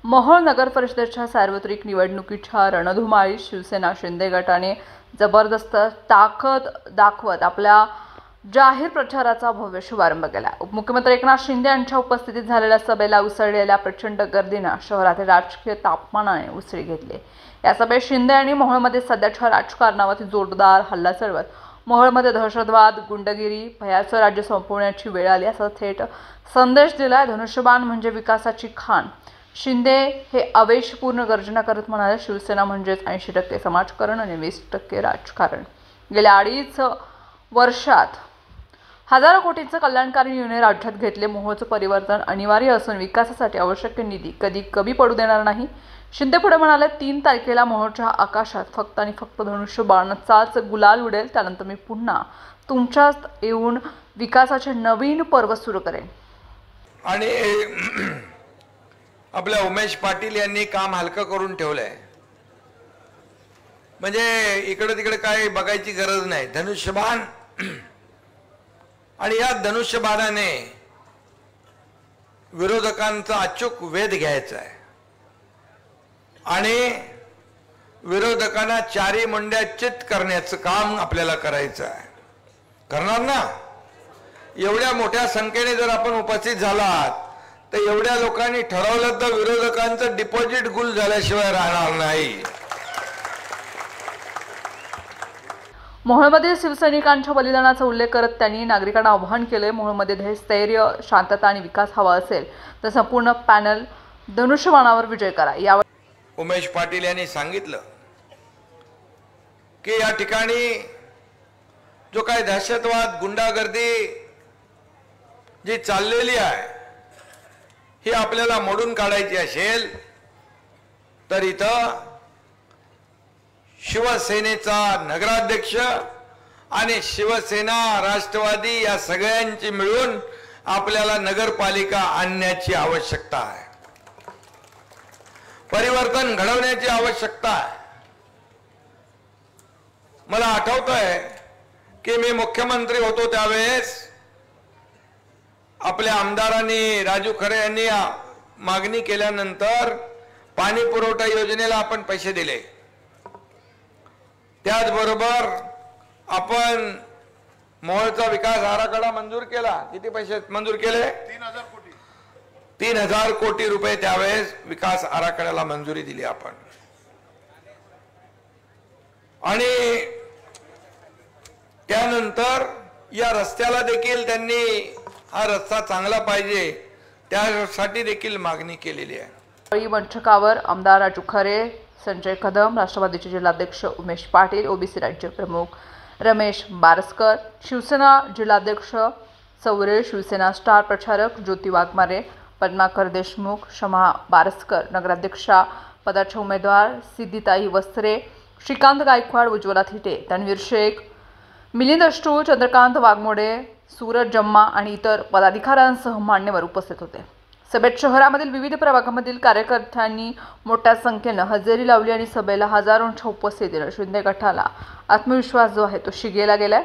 मोहोळ नगर परिषदेच्या सार्वत्रिक निवडणुकीच्या रणधुमाळीत शिवसेना शिंदे गटाने जबरदस्त ताकद दाखवत आपल्या जाहीर प्रचाराचा भव्य शुभारंभ केला। उपमुख्यमंत्री एकनाथ शिंदे यांच्या उपस्थितीत झालेल्या सभेला उसळलेल्या प्रचंड गर्दीने शहरातील राजकीय तापमानाने उसळी घेतली। या सभेत शिंदे यांनी मोहोळमध्ये सध्याच्या राजकारणावर जोरदार हल्ला चढवत मोहोळमध्ये दहशतवाद, गुंडगिरी, भयाचं राज्य संपवण्याची वेळ आली असा थेट संदेश दिला। धनुष्यबाण म्हणजे विकासाची खाण। शिंदे हे आवेशपूर्ण गर्जना करत म्हणाले, शिवसेना म्हणजेच 80% समाजकारण आणि 20% राजकारण। गेल्या 2.5 वर्षात हजारो कोटींचे कल्याणकारी निर्णय राज्यात घेतले। मोहोळचं परिवर्तन अनिवार्य असून विकासासाठी आवश्यक निधी कधी कमी पडू देणार नाही। शिंदे पुढे म्हणाले, 3 तारखेला मोहोळच्या आकाशात फक्त आणि फक्त धनुष्यबाणाचाच गुलाल उडेल। त्यानंतर मी पुन्हा तुमच्यात येऊन विकासाचे नवीन पर्व सुरू करेन। आणि आपल्या उमेश पाटील यांनी काम हलकं करून ठेवलंय, म्हणजे इकडे तिकडे काय बघायची गरज नाही। धनुष्यबाण आणि या धनुष्यबाणाने विरोधकांचा अचूक वेध घ्यायचा आहे आणि विरोधकांना चारी मुंड्या चित करण्याचं काम आपल्याला करायचं आहे। करणार ना? एवढ्या मोठ्या संख्येने जर आपण उपस्थित झालात तर एवढ्या लोकांनी ठरवलं तर विरोधकांचं डिपॉझिट गुल झाल्याशिवाय राहणार नाही। मोहोळमध्ये शिवसैनिकांच्या बलिदानाचा उल्लेख करत त्यांनी नागरिकांना आवाहन केले, मोहोळमध्ये स्थैर्य, शांतता आणि विकास हवा असेल तर संपूर्ण पॅनल धनुष्यबाणावर विजय करा। यावर उमेश पाटील यांनी सांगितलं की या ठिकाणी जो काही दहशतवाद, गुंडागर्दी जी चाललेली आहे ही आपल्याला मोडून काढायची असेल तर इथं शिवसेनेचा नगराध्यक्ष आणि शिवसेना, राष्ट्रवादी या सगळ्यांची मिळून आपल्याला नगरपालिका आणण्याची आवश्यकता आहे। परिवर्तन घडवण्याची आवश्यकता आहे। मला आठवतंय की मी मुख्यमंत्री होतो त्यावेळेस आपल्या आमदारांनी, राजू खरे यांनी मागणी केल्यानंतर पाणी पुरवठा योजनेला आपण पैसे दिले। त्याचबरोबर आपण मोहोळचा विकास आराखडा मंजूर केला। किती पैसे मंजूर केले? 3,000 कोटी रुपये त्यावेळेस विकास आराखड्याला मंजुरी दिली आपण। आणि त्यानंतर या रस्त्याला देखील त्यांनी हा रस्ता चांगला पाहिजे त्यासाठी देखील मागणी केलेली आहे। मंचकावर आमदार राजू खरे, संजय कदम, राष्ट्रवादीचे जिल्हाध्यक्ष उमेश पाटील, ओबीसी राज्य प्रमुख रमेश बारस्कर, शिवसेना जिल्हाध्यक्ष चौरे, शिवसेना स्टार प्रचारक ज्योती वाघमारे, पद्माकर देशमुख, शमा बारस्कर, नगराध्यक्षा पदाच्या उमेदवार सिद्धिताई वस्त्रे, श्रीकांत गायकवाड, उज्ज्वला थिटे, तन्वीर शेख, मिलिंद अष्टू, चंद्रकांत वाघमोडे, सूरज जम्मा आणि इतर पदाधिकाऱ्यांसह मान्यवर उपस्थित होते। सभेत शहरामधील विविध प्रभागामधील कार्यकर्त्यांनी मोठ्या संख्येने हजेरी लावली आणि सभेला हजारोंच्या उपस्थितीने शिंदे गटाला आत्मविश्वास जो आहे तो शिगेला गेलाय।